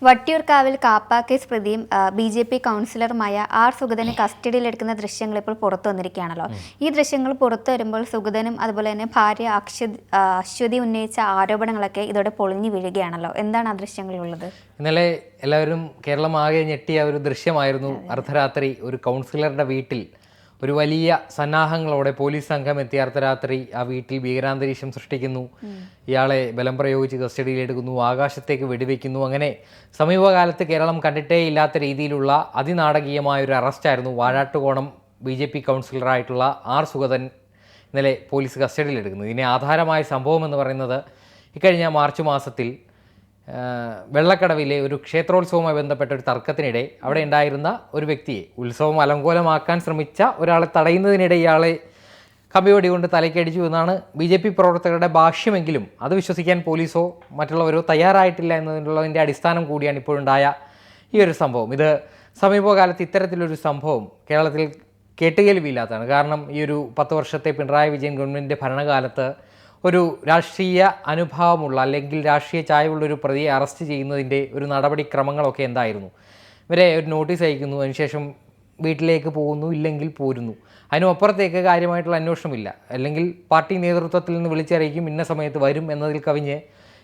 വട്ടിയൂർക്കാവിൽ കാപ്പ കേസ് പ്രതിയും BJP. കൗൺസിലറുമായ R സുഗതനെ കസ്റ്റഡിയിലെടുക്കുന്ന ദൃശ്യങ്ങൾ ഇപ്പോൾ പുറത്തു വന്നിരിക്കുകയാണല്ലോ. ഈ ദൃശ്യങ്ങൾ പുറത്തു വരുമ്പോൾ സുഗതനും അതുപോലെ തന്നെ ഭാര്യ അശ്വതി ഉന്നയിച്ച ആരോപണങ്ങളൊക്കെ ഇതോടെ പൊളിഞ്ഞു വീഴുകയാണല്ലോ. എന്താണ് ആ ദൃശ്യങ്ങളിലുള്ളത്? ഇന്നലെ എല്ലാവരും കേരളമാകെ ഞെട്ടിയ ഒരു ദൃശ്യമായിരുന്നു. അർദ്ധരാത്രി ഒരു കൗൺസിലറുടെ വീട്ടിൽ ഒരു വലിയ സന്നാഹങ്ങളോടെ പോലീസ് സംഘം എത്തി അർദ്ധരാത്രി ആ വീട്ടിൽ ഭീകരാന്തരീക്ഷം സൃഷ്ടിക്കുന്നു. ഇയാളെ ബലം പ്രയോഗിച്ച് കസ്റ്റഡിയിലെടുക്കുന്നു, ആകാശത്തേക്ക് വെടിവെക്കുന്നു. അങ്ങനെ സമീപകാലത്ത് കേരളം കണ്ടിട്ടേ ഇല്ലാത്ത രീതിയിലുള്ള അതിനാടകീയമായ ഒരു അറസ്റ്റായിരുന്നു വാഴാട്ടുകോണം ബി.ജെ.പി. കൗൺസിലറായിട്ടുള്ള ആർ സുഗതൻ ഇന്നലെ പോലീസ് കസ്റ്റഡിയിലെടുക്കുന്നത്. ഇതിനെ ആധാരമായ സംഭവം എന്ന് പറയുന്നത് ഇക്കഴിഞ്ഞ മാർച്ച് മാസത്തിൽ വെള്ളക്കടവിലെ ഒരു ക്ഷേത്രോത്സവവുമായി ബന്ധപ്പെട്ട ഒരു തർക്കത്തിനിടെ അവിടെ ഉണ്ടായിരുന്ന ഒരു വ്യക്തിയെ, ഉത്സവം അലങ്കോലമാക്കാൻ ശ്രമിച്ച ഒരാളെ തടയുന്നതിനിടെ ഇയാളെ കമ്പിവടി കൊണ്ട് തലയ്ക്കടിച്ചു എന്നാണ് ബി.ജെ.പി. പ്രവർത്തകരുടെ ഭാഷ്യമെങ്കിലും അത് വിശ്വസിക്കാൻ പോലീസോ മറ്റുള്ളവരോ തയ്യാറായിട്ടില്ല എന്നതിനുള്ളതിൻ്റെ അടിസ്ഥാനം കൂടിയാണ് ഇപ്പോഴുണ്ടായ ഈ ഒരു സംഭവം. ഇത് സമീപകാലത്ത് ഇത്തരത്തിലൊരു സംഭവം കേരളത്തിൽ കേട്ടുകേൾവിയില്ലാത്തതാണ്. കാരണം ഈ ഒരു 10 വർഷത്തെ പിണറായി വിജയൻ ഗവൺമെൻറ്റിൻ്റെ ഭരണകാലത്ത് ഒരു രാഷ്ട്രീയ അനുഭാവമുള്ള അല്ലെങ്കിൽ രാഷ്ട്രീയ ചായവുള്ളൊരു പ്രതിയെ അറസ്റ്റ് ചെയ്യുന്നതിൻ്റെ ഒരു നടപടിക്രമങ്ങളൊക്കെ എന്തായിരുന്നു? ഇവരെ ഒരു നോട്ടീസ് അയക്കുന്നു, അതിനുശേഷം വീട്ടിലേക്ക് പോകുന്നു, ഇല്ലെങ്കിൽ പോരുന്നു. അതിനുമപ്പുറത്തേക്ക് കാര്യമായിട്ടുള്ള അന്വേഷണമില്ല. അല്ലെങ്കിൽ പാർട്ടി നേതൃത്വത്തിൽ നിന്ന് വിളിച്ചറിയിക്കും ഇന്ന സമയത്ത് വരും എന്നതിൽ കവിഞ്ഞ്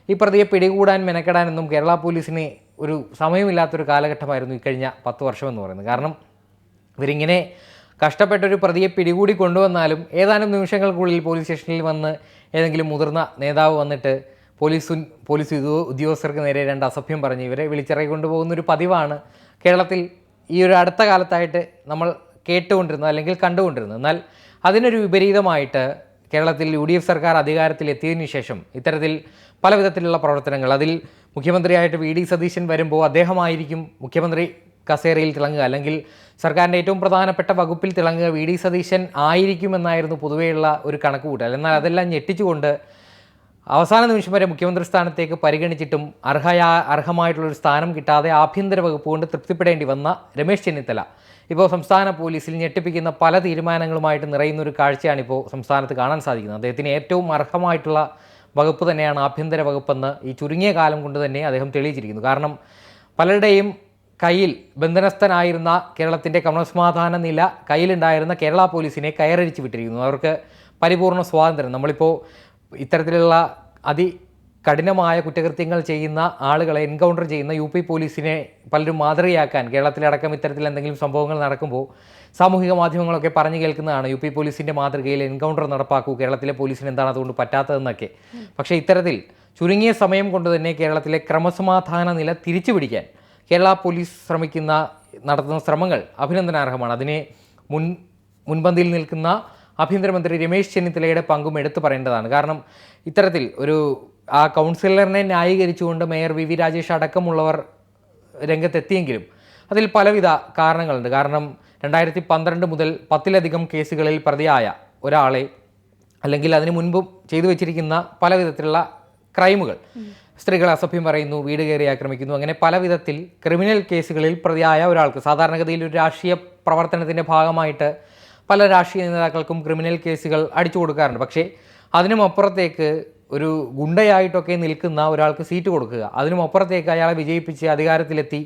ഈ പ്രതിയെ പിടികൂടാൻ മെനക്കെടാനൊന്നും കേരള പോലീസിന് ഒരു സമയമില്ലാത്തൊരു കാലഘട്ടമായിരുന്നു ഇക്കഴിഞ്ഞ 10 വർഷം എന്ന് പറയുന്നത്. കാരണം ഇവരിങ്ങനെ കഷ്ടപ്പെട്ടൊരു പ്രതിയെ പിടികൂടി കൊണ്ടുവന്നാലും ഏതാനും നിമിഷങ്ങൾക്കുള്ളിൽ പോലീസ് സ്റ്റേഷനിൽ വന്ന് ഏതെങ്കിലും മുതിർന്ന നേതാവ് വന്നിട്ട് പോലീസ് ഉദ്യോഗസ്ഥർക്ക് നേരെ 2 അസഭ്യം പറഞ്ഞ് ഇവരെ വിളിച്ചിറക്കി കൊണ്ടുപോകുന്നൊരു പതിവാണ് കേരളത്തിൽ ഈ ഒരു അടുത്ത കാലത്തായിട്ട് നമ്മൾ കേട്ടുകൊണ്ടിരുന്നത് അല്ലെങ്കിൽ കണ്ടുകൊണ്ടിരുന്നത്. എന്നാൽ അതിനൊരു വിപരീതമായിട്ട് കേരളത്തിൽ UDF സർക്കാർ അധികാരത്തിൽ എത്തിയതിനു ശേഷം ഇത്തരത്തിൽ പല വിധത്തിലുള്ള പ്രവർത്തനങ്ങൾ, അതിൽ മുഖ്യമന്ത്രിയായിട്ട് VD സതീശൻ വരുമ്പോൾ അദ്ദേഹമായിരിക്കും മുഖ്യമന്ത്രി കസേരയിൽ തിളങ്ങുക, അല്ലെങ്കിൽ സർക്കാരിൻ്റെ ഏറ്റവും പ്രധാനപ്പെട്ട വകുപ്പിൽ തിളങ്ങുക VD സതീശൻ ആയിരിക്കുമെന്നായിരുന്നു പൊതുവെയുള്ള ഒരു കണക്കുകൂട്ടൽ. എന്നാൽ അതെല്ലാം ഞെട്ടിച്ചുകൊണ്ട് അവസാന നിമിഷം വരെ മുഖ്യമന്ത്രി സ്ഥാനത്തേക്ക് പരിഗണിച്ചിട്ടും അർഹമായിട്ടുള്ളൊരു സ്ഥാനം കിട്ടാതെ ആഭ്യന്തര വകുപ്പ് കൊണ്ട് തൃപ്തിപ്പെടേണ്ടി വന്ന രമേശ് ചെന്നിത്തല ഇപ്പോൾ സംസ്ഥാന പോലീസിൽ ഞെട്ടിപ്പിക്കുന്ന പല തീരുമാനങ്ങളുമായിട്ട് നിറയുന്നൊരു കാഴ്ചയാണിപ്പോൾ സംസ്ഥാനത്ത് കാണാൻ സാധിക്കുന്നത്. അദ്ദേഹത്തിന് ഏറ്റവും അർഹമായിട്ടുള്ള വകുപ്പ് തന്നെയാണ് ആഭ്യന്തര വകുപ്പെന്ന് ഈ ചുരുങ്ങിയ കാലം കൊണ്ട് തന്നെ അദ്ദേഹം തെളിയിച്ചിരിക്കുന്നു. കാരണം പലരുടെയും കയ്യിൽ ബന്ധനസ്ഥനായിരുന്ന കേരളത്തിൻ്റെ ക്രമസമാധാന നില കയ്യിലുണ്ടായിരുന്ന കേരള പോലീസിനെ കയറടിച്ച് വിട്ടിരിക്കുന്നു. അവർക്ക് പരിപൂർണ്ണ സ്വാതന്ത്ര്യം. നമ്മളിപ്പോൾ ഇത്തരത്തിലുള്ള അതികഠിനമായ കുറ്റകൃത്യങ്ങൾ ചെയ്യുന്ന ആളുകളെ എൻകൗണ്ടർ ചെയ്യുന്ന UP പോലീസിനെ പലരും മാതൃകയാക്കാൻ കേരളത്തിലടക്കം ഇത്തരത്തിൽ എന്തെങ്കിലും സംഭവങ്ങൾ നടക്കുമ്പോൾ സാമൂഹിക മാധ്യമങ്ങളൊക്കെ പറഞ്ഞു കേൾക്കുന്നതാണ് UP പോലീസിൻ്റെ മാതൃകയിൽ എൻകൗണ്ടർ നടപ്പാക്കൂ, കേരളത്തിലെ പോലീസിന് എന്താണ് അതുകൊണ്ട് പറ്റാത്തതെന്നൊക്കെ. പക്ഷേ ഇത്തരത്തിൽ ചുരുങ്ങിയ സമയം കൊണ്ട് തന്നെ കേരളത്തിലെ ക്രമസമാധാന നില തിരിച്ചു പിടിക്കാൻ കേരള പോലീസ് നടത്തുന്ന ശ്രമങ്ങൾ അഭിനന്ദനാർഹമാണ്. അതിനെ മുൻപന്തിയിൽ നിൽക്കുന്ന ആഭ്യന്തരമന്ത്രി രമേശ് ചെന്നിത്തലയുടെ പങ്കും എടുത്തു പറയേണ്ടതാണ്. കാരണം ഇത്തരത്തിൽ ആ കൗൺസിലറിനെ ന്യായീകരിച്ചുകൊണ്ട് മേയർ VV രാജേഷ് അടക്കമുള്ളവർ രംഗത്തെത്തിയെങ്കിലും അതിൽ പലവിധ കാരണങ്ങളുണ്ട്. കാരണം 2012 മുതൽ 10ലധികം കേസുകളിൽ പ്രതിയായ ഒരാളെ, അല്ലെങ്കിൽ അതിനു മുൻപും ചെയ്തു വെച്ചിരിക്കുന്ന പല വിധത്തിലുള്ള ക്രൈമുകൾ, സ്ത്രീകളെ അസഭ്യം പറയുന്നു, വീട് കയറി ആക്രമിക്കുന്നു, അങ്ങനെ പല വിധത്തിൽ ക്രിമിനൽ കേസുകളിൽ പ്രതിയായ ഒരാൾക്ക് സാധാരണഗതിയിൽ ഒരു രാഷ്ട്രീയ പ്രവർത്തനത്തിൻ്റെ ഭാഗമായിട്ട് പല രാഷ്ട്രീയ നേതാക്കൾക്കും ക്രിമിനൽ കേസുകൾ അടിച്ചു കൊടുക്കാറുണ്ട്. പക്ഷേ അതിനും അപ്പുറത്തേക്ക് ഒരു ഗുണ്ടയായിട്ടൊക്കെ നിൽക്കുന്ന ഒരാൾക്ക് സീറ്റ് കൊടുക്കുക, അതിനും അപ്പുറത്തേക്ക് അയാളെ വിജയിപ്പിച്ച് അധികാരത്തിലെത്തി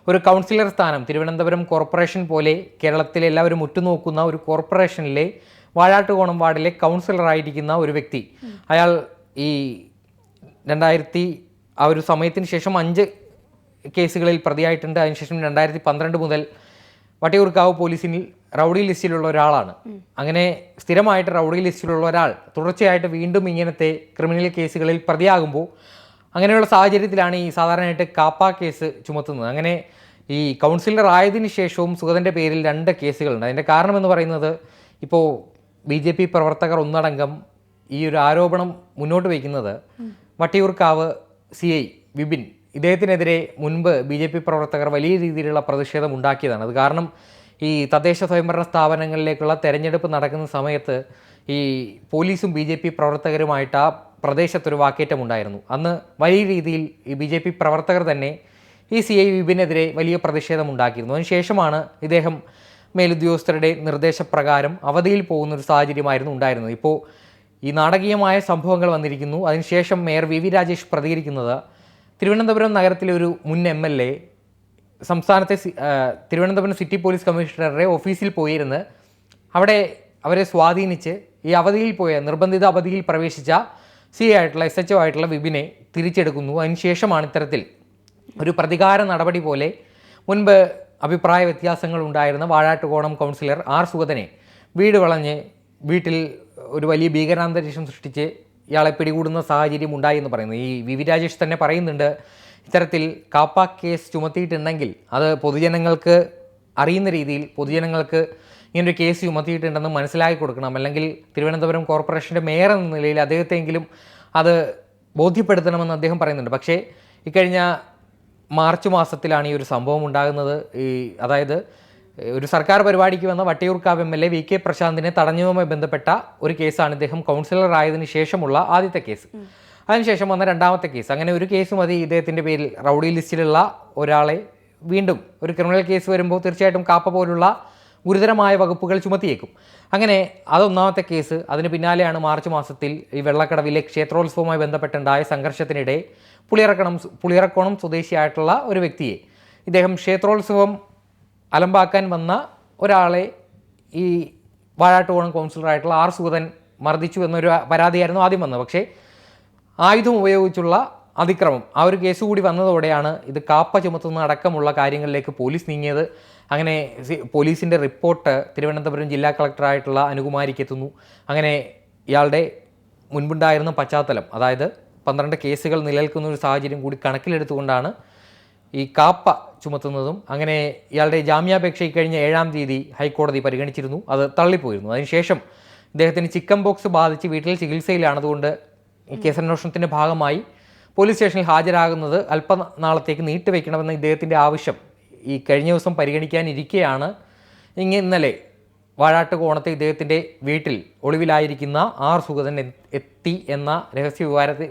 ഒരു കൗൺസിലർ സ്ഥാനം, തിരുവനന്തപുരം കോർപ്പറേഷൻ പോലെ കേരളത്തിലെ എല്ലാവരും ഉറ്റുനോക്കുന്ന ഒരു കോർപ്പറേഷനിലെ വാഴാട്ടുകോണം വാർഡിലെ കൗൺസിലറായിരിക്കുന്ന ഒരു വ്യക്തി, അയാൾ ഈ 2000 ആ ഒരു സമയത്തിന് ശേഷം 5 കേസുകളിൽ പ്രതിയായിട്ടുണ്ട്. അതിനുശേഷം 2012 മുതൽ വട്ടിയൂർക്കാവ് പോലീസിൽ റൗഡി ലിസ്റ്റിലുള്ള ഒരാളാണ്. അങ്ങനെ സ്ഥിരമായിട്ട് റൗഡി ലിസ്റ്റിലുള്ള ഒരാൾ തുടർച്ചയായിട്ട് വീണ്ടും ഇങ്ങനത്തെ ക്രിമിനൽ കേസുകളിൽ പ്രതിയാകുമ്പോൾ അങ്ങനെയുള്ള സാഹചര്യത്തിലാണ് ഈ സാധാരണയായിട്ട് കാപ്പ കേസ് ചുമത്തുന്നത്. അങ്ങനെ ഈ കൗൺസിലർ ആയതിനു ശേഷവും സുഗതൻ്റെ പേരിൽ 2 കേസുകളുണ്ട്. അതിൻ്റെ കാരണമെന്ന് പറയുന്നത് ഇപ്പോൾ BJP പ്രവർത്തകർ ഒന്നടങ്കം ഈ ഒരു ആരോപണം മുന്നോട്ട് വയ്ക്കുന്നത് വട്ടിയൂർക്കാവ് CI വിപിൻ, ഇദ്ദേഹത്തിനെതിരെ മുൻപ് BJP പ്രവർത്തകർ വലിയ രീതിയിലുള്ള പ്രതിഷേധം ഉണ്ടാക്കിയതാണ്. അത് കാരണം ഈ തദ്ദേശ സ്വയംഭരണ സ്ഥാപനങ്ങളിലേക്കുള്ള തെരഞ്ഞെടുപ്പ് നടക്കുന്ന സമയത്ത് ഈ പോലീസും BJP പ്രവർത്തകരുമായിട്ട് ആ പ്രദേശത്തൊരു വാക്കേറ്റം ഉണ്ടായിരുന്നു. അന്ന് വലിയ രീതിയിൽ ഈ BJP പ്രവർത്തകർ തന്നെ ഈ CI വിപിനെതിരെ വലിയ പ്രതിഷേധം ഉണ്ടാക്കിയിരുന്നു. അതിനുശേഷമാണ് ഇദ്ദേഹം മേലുദ്യോഗസ്ഥരുടെ നിർദ്ദേശപ്രകാരം അവധിയിൽ പോകുന്നൊരു സാഹചര്യമായിരുന്നു ഉണ്ടായിരുന്നത്. ഇപ്പോൾ ഈ നാടകീയമായ സംഭവങ്ങൾ വന്നിരിക്കുന്നു. അതിനുശേഷം മേയർ VV രാജേഷ് പ്രതികരിക്കുന്നത് തിരുവനന്തപുരം നഗരത്തിലെ ഒരു മുൻ MLA സംസ്ഥാനത്തെ തിരുവനന്തപുരം സിറ്റി പോലീസ് കമ്മീഷണറുടെ ഓഫീസിൽ പോയിരുന്ന് അവിടെ അവരെ സ്വാധീനിച്ച് ഈ അവധിയിൽ പോയ നിർബന്ധിത അവധിയിൽ പ്രവേശിച്ച SHO ആയിട്ടുള്ള വിപിനെ തിരിച്ചെടുക്കുന്നു. അതിനുശേഷമാണ് ഇത്തരത്തിൽ ഒരു പ്രതികാര നടപടി പോലെ മുൻപ് അഭിപ്രായ വ്യത്യാസങ്ങൾ ഉണ്ടായിരുന്ന വാഴാട്ടുകോണം കൗൺസിലർ R. സുഗതനെ വീട് വളഞ്ഞ് വീട്ടിൽ ഒരു വലിയ ഭീകരാന്തരീക്ഷം സൃഷ്ടിച്ച് ഇയാളെ പിടികൂടുന്ന സാഹചര്യം ഉണ്ടായി എന്ന് പറയുന്നു. ഈ വി രാജേഷ് തന്നെ പറയുന്നുണ്ട്, ഇത്തരത്തിൽ കാപ്പ കേസ് ചുമത്തിയിട്ടുണ്ടെങ്കിൽ അത് പൊതുജനങ്ങൾക്ക് അറിയുന്ന രീതിയിൽ പൊതുജനങ്ങൾക്ക് ഇങ്ങനൊരു കേസ് ചുമത്തിയിട്ടുണ്ടെന്ന് മനസ്സിലാക്കി കൊടുക്കണം, അല്ലെങ്കിൽ തിരുവനന്തപുരം കോർപ്പറേഷൻ്റെ മേയർ എന്ന നിലയിൽ അദ്ദേഹത്തെങ്കിലും അത് ബോധ്യപ്പെടുത്തണമെന്ന് അദ്ദേഹം പറയുന്നുണ്ട്. പക്ഷേ ഇക്കഴിഞ്ഞ മാർച്ച് മാസത്തിലാണ് ഈ ഒരു സംഭവം ഉണ്ടാകുന്നത്. അതായത് ഒരു സർക്കാർ പരിപാടിക്ക് വന്ന വട്ടിയൂർക്കാവ് MLA VK പ്രശാന്തിനെ തടഞ്ഞതുമായി ബന്ധപ്പെട്ട ഒരു കേസാണ് ഇദ്ദേഹം കൗൺസിലർ ആയതിനു ശേഷമുള്ള ആദ്യത്തെ കേസ്. അതിനുശേഷം വന്ന രണ്ടാമത്തെ കേസ്. അങ്ങനെ ഒരു കേസ് മതി ഇദ്ദേഹത്തിൻ്റെ പേരിൽ റൗഡി ലിസ്റ്റിലുള്ള ഒരാളെ വീണ്ടും ഒരു ക്രിമിനൽ കേസ് വരുമ്പോൾ തീർച്ചയായിട്ടും കാപ്പ പോലുള്ള ഗുരുതരമായ വകുപ്പുകൾ ചുമത്തിയേക്കും. അങ്ങനെ അതൊന്നാമത്തെ കേസ്. അതിന് പിന്നാലെയാണ് മാർച്ച് മാസത്തിൽ ഈ വെള്ളക്കടവിലെ ക്ഷേത്രോത്സവവുമായി ബന്ധപ്പെട്ടുണ്ടായ സംഘർഷത്തിനിടെ പുളിയറക്കോണം സ്വദേശിയായിട്ടുള്ള ഒരു വ്യക്തിയെ ഇദ്ദേഹം ക്ഷേത്രോത്സവം അലമ്പാക്കാൻ വന്ന ഒരാളെ ഈ വാഴാട്ടുകോണം കൗൺസിലറായിട്ടുള്ള R. സുഗതൻ മർദ്ദിച്ചു എന്നൊരു പരാതിയായിരുന്നു ആദ്യം വന്നത്. പക്ഷേ ആയുധം ഉപയോഗിച്ചുള്ള അതിക്രമം ആ ഒരു കേസ് കൂടി വന്നതോടെയാണ് ഇത് കാപ്പ ചുമത്തുന്ന അടക്കമുള്ള കാര്യങ്ങളിലേക്ക് പോലീസ് നീങ്ങിയത്. അങ്ങനെ പോലീസിൻ്റെ റിപ്പോർട്ട് തിരുവനന്തപുരം ജില്ലാ കളക്ടറായിട്ടുള്ള അനുകുമാരിക്ക് എത്തുന്നു. അങ്ങനെ ഇയാളുടെ മുൻപുണ്ടായിരുന്ന പശ്ചാത്തലം, അതായത് 12 കേസുകൾ നിലനിൽക്കുന്ന ഒരു സാഹചര്യം കൂടി കണക്കിലെടുത്തുകൊണ്ടാണ് ഈ കാപ്പ ചുമത്തുന്നതും. അങ്ങനെ ഇയാളുടെ ജാമ്യാപേക്ഷ കഴിഞ്ഞ 7-ാം തീയതി ഹൈക്കോടതി പരിഗണിച്ചിരുന്നു. അത് തള്ളിപ്പോയിരുന്നു. അതിനുശേഷം ഇദ്ദേഹത്തിന് ചിക്കൻ ബോക്സ് ബാധിച്ച് വീട്ടിൽ ചികിത്സയിലാണ്. അതുകൊണ്ട് ഈ കേസന്വേഷണത്തിൻ്റെ ഭാഗമായി പോലീസ് സ്റ്റേഷനിൽ ഹാജരാകുന്നത് അല്പനാളത്തേക്ക് നീട്ടിവെക്കണമെന്ന ഇദ്ദേഹത്തിൻ്റെ ആവശ്യം ഈ കഴിഞ്ഞ ദിവസം പരിഗണിക്കാനിരിക്കെയാണ് ഇന്നലെ വാഴാട്ടുകോണത്തെ ഇദ്ദേഹത്തിൻ്റെ വീട്ടിൽ ഒളിവിലായിരിക്കുന്ന R. സുഗതൻ എത്തി എന്ന രഹസ്യ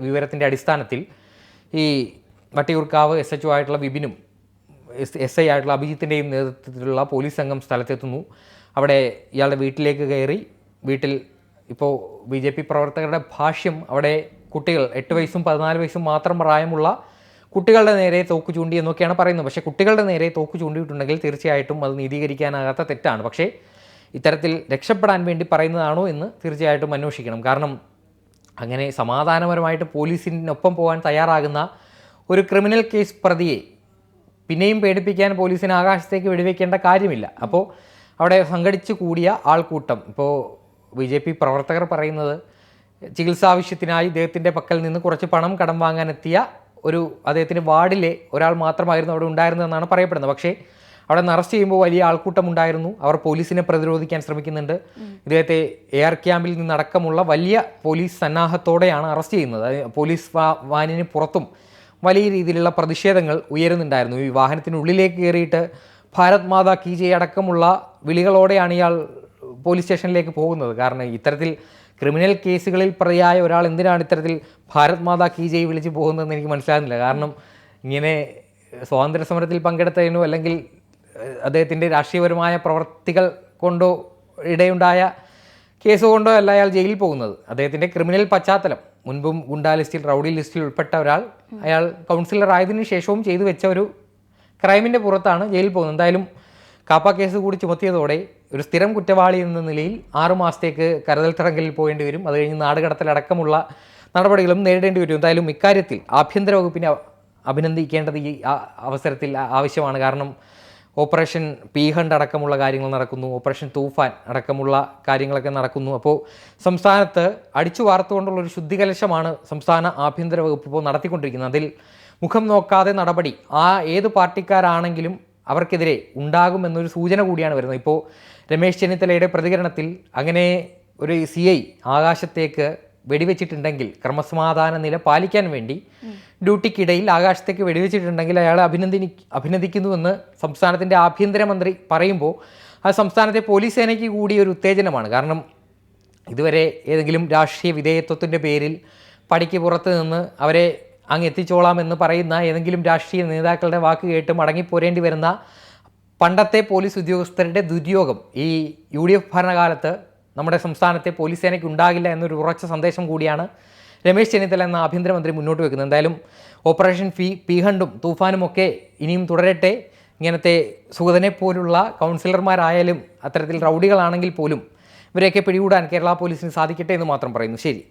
വിവരത്തിൻ്റെ അടിസ്ഥാനത്തിൽ ഈ വട്ടിയൂർക്കാവ് SHO ആയിട്ടുള്ള വിപിനും SI ആയിട്ടുള്ള അഭിജിത്തിൻ്റെയും നേതൃത്വത്തിലുള്ള പോലീസ് സംഘം സ്ഥലത്തെത്തുന്നു. അവിടെ ഇയാളുടെ വീട്ടിലേക്ക് കയറി വീട്ടിൽ ഇപ്പോൾ BJP പ്രവർത്തകരുടെ ഭാഷ്യം അവിടെ കുട്ടികൾ 8 വയസ്സും 14 വയസ്സും മാത്രം പ്രായമുള്ള കുട്ടികളുടെ നേരെ തോക്ക് ചൂണ്ടി എന്നൊക്കെയാണ് പറയുന്നത്. പക്ഷേ കുട്ടികളുടെ നേരെ തോക്ക് ചൂണ്ടിയിട്ടുണ്ടെങ്കിൽ തീർച്ചയായിട്ടും അത് നീതീകരിക്കാനാകാത്ത തെറ്റാണ്. പക്ഷേ ഇത്തരത്തിൽ രക്ഷപ്പെടാൻ വേണ്ടി പറയുന്നതാണോ എന്ന് തീർച്ചയായിട്ടും അന്വേഷിക്കണം. കാരണം അങ്ങനെ സമാധാനപരമായിട്ട് പോലീസിനൊപ്പം പോകാൻ തയ്യാറാകുന്ന ഒരു ക്രിമിനൽ കേസ് പ്രതിയെ പിന്നെയും പേടിപ്പിക്കാൻ പോലീസിന് ആകാശത്തേക്ക് വെടിവെക്കേണ്ട കാര്യമില്ല. അപ്പോൾ അവിടെ സംഘടിച്ചു കൂടിയ ആൾക്കൂട്ടം, ഇപ്പോൾ BJP പ്രവർത്തകർ പറയുന്നത് ചികിത്സാവശ്യത്തിനായി ഇദ്ദേഹത്തിൻ്റെ പക്കൽ നിന്ന് കുറച്ച് പണം കടം വാങ്ങാനെത്തിയ അദ്ദേഹത്തിൻ്റെ വാർഡിലെ ഒരാൾ മാത്രമായിരുന്നു അവിടെ ഉണ്ടായിരുന്നതെന്നാണ് പറയപ്പെടുന്നത്. പക്ഷേ അവിടെ അറസ്റ്റ് ചെയ്യുമ്പോൾ വലിയ ആൾക്കൂട്ടം ഉണ്ടായിരുന്നു. അവർ പോലീസിനെ പ്രതിരോധിക്കാൻ ശ്രമിക്കുന്നുണ്ട്. ഇദ്ദേഹത്തെ എയർ ക്യാമ്പിൽ നിന്നടക്കമുള്ള വലിയ പോലീസ് സന്നാഹത്തോടെയാണ് അറസ്റ്റ് ചെയ്യുന്നത്. പോലീസ് വാനിന് പുറത്തും വലിയ രീതിയിലുള്ള പ്രതിഷേധങ്ങൾ ഉയരുന്നുണ്ടായിരുന്നു. ഈ വാഹനത്തിനുള്ളിലേക്ക് കയറിയിട്ട് ഭാരത് മാതാ കീ ജയ് അടക്കമുള്ള വിളികളോടെയാണ് ഇയാൾ പോലീസ് സ്റ്റേഷനിലേക്ക് പോകുന്നത്. കാരണം ഇത്തരത്തിൽ ക്രിമിനൽ കേസുകളിൽ പ്രതിയായ ഒരാൾ എന്തിനാണ് ഇത്തരത്തിൽ ഭാരത് മാതാ കീ ജയ് വിളിച്ച് പോകുന്നതെന്ന് എനിക്ക് മനസ്സിലാകുന്നില്ല. കാരണം ഇങ്ങനെ സ്വാതന്ത്ര്യ സമരത്തിൽ പങ്കെടുത്തതിനോ അല്ലെങ്കിൽ അദ്ദേഹത്തിൻ്റെ രാഷ്ട്രീയപരമായ പ്രവർത്തികൾ കൊണ്ടോ ഇടയുണ്ടായ കേസ് കൊണ്ടോ അല്ല അയാൾ ജയിലിൽ പോകുന്നത്. അദ്ദേഹത്തിൻ്റെ ക്രിമിനൽ പശ്ചാത്തലം, മുൻപും ഗുണ്ടാ ലിസ്റ്റിൽ റൗഡി ലിസ്റ്റിൽ ഉൾപ്പെട്ട ഒരാൾ അയാൾ കൗൺസിലർ ആയതിനു ശേഷവും ചെയ്തു വെച്ച ഒരു ക്രൈമിൻ്റെ പുറത്താണ് ജയിലിൽ പോകുന്നത്. എന്തായാലും കാപ്പ കേസ് കൂടി ചുമത്തിയതോടെ ഒരു സ്ഥിരം കുറ്റവാളി എന്ന നിലയിൽ 6 മാസത്തേക്ക് കരുതൽ തടങ്കലിൽ പോകേണ്ടി വരും. അത് കഴിഞ്ഞ് നാടുകടത്തലടക്കമുള്ള നടപടികളും നേരിടേണ്ടി വരും. എന്തായാലും ഇക്കാര്യത്തിൽ ആഭ്യന്തര വകുപ്പിനെ അഭിനന്ദിക്കേണ്ടത് ഈ അവസരത്തിൽ ആവശ്യമാണ്. കാരണം ഓപ്പറേഷൻ പീഹണ്ട് അടക്കമുള്ള കാര്യങ്ങൾ നടക്കുന്നു, ഓപ്പറേഷൻ തൂഫാൻ അടക്കമുള്ള കാര്യങ്ങളൊക്കെ നടക്കുന്നു. അപ്പോൾ സംസ്ഥാനത്ത് അടിച്ചു വാർത്തുകൊണ്ടുള്ളൊരു ശുദ്ധികലശമാണ് സംസ്ഥാന ആഭ്യന്തര വകുപ്പ് ഇപ്പോൾ നടത്തിക്കൊണ്ടിരിക്കുന്നത്. അതിൽ മുഖം നോക്കാതെ നടപടി ഏത് പാർട്ടിക്കാരാണെങ്കിലും അവർക്കെതിരെ ഉണ്ടാകുമെന്നൊരു സൂചന കൂടിയാണ് വരുന്നത്. ഇപ്പോൾ രമേശ് ചെന്നിത്തലയുടെ പ്രതികരണത്തിൽ അങ്ങനെ ഒരു CI ആകാശത്തേക്ക് വെടിവെച്ചിട്ടുണ്ടെങ്കിൽ ക്രമസമാധാന നില പാലിക്കാൻ വേണ്ടി ഡ്യൂട്ടിക്കിടയിൽ ആകാശത്തേക്ക് വെടിവെച്ചിട്ടുണ്ടെങ്കിൽ അയാളെ അഭിനന്ദിക്കുന്നുവെന്ന് സംസ്ഥാനത്തിൻ്റെ ആഭ്യന്തരമന്ത്രി പറയുമ്പോൾ അത് സംസ്ഥാനത്തെ പോലീസ് സേനയ്ക്ക് കൂടി ഒരു ഉത്തേജനമാണ്. കാരണം ഇതുവരെ ഏതെങ്കിലും രാഷ്ട്രീയ വിധേയത്വത്തിൻ്റെ പേരിൽ പടിക്ക് പുറത്ത് നിന്ന് അവരെ അങ്ങ് എത്തിച്ചോളാം എന്ന് പറയുന്ന ഏതെങ്കിലും രാഷ്ട്രീയ നേതാക്കളുടെ വാക്ക് കേട്ട് മടങ്ങിപ്പോരേണ്ടി വരുന്ന പണ്ടത്തെ പോലീസ് ഉദ്യോഗസ്ഥരുടെ ദുര്യോഗം ഈ UDF ഭരണകാലത്ത് നമ്മുടെ സംസ്ഥാനത്തെ പോലീസ് സേനയ്ക്ക് ഉണ്ടാകില്ല എന്നൊരു ഉറച്ച സന്ദേശം കൂടിയാണ് രമേശ് ചെന്നിത്തല എന്ന ആഭ്യന്തരമന്ത്രി മുന്നോട്ട് വെക്കുന്നത്. എന്തായാലും ഓപ്പറേഷൻ പി ഹണ്ടും തൂഫാനും ഒക്കെ ഇനിയും തുടരട്ടെ. ഇങ്ങനത്തെ സുഗതനെ പോലുള്ള കൗൺസിലർമാരായാലും അത്തരത്തിൽ റൗഡികളാണെങ്കിൽ പോലും ഇവരെയൊക്കെ പിടികൂടാൻ കേരള പോലീസിന് സാധിക്കട്ടെ എന്ന് മാത്രം പറയുന്നു. ശരി.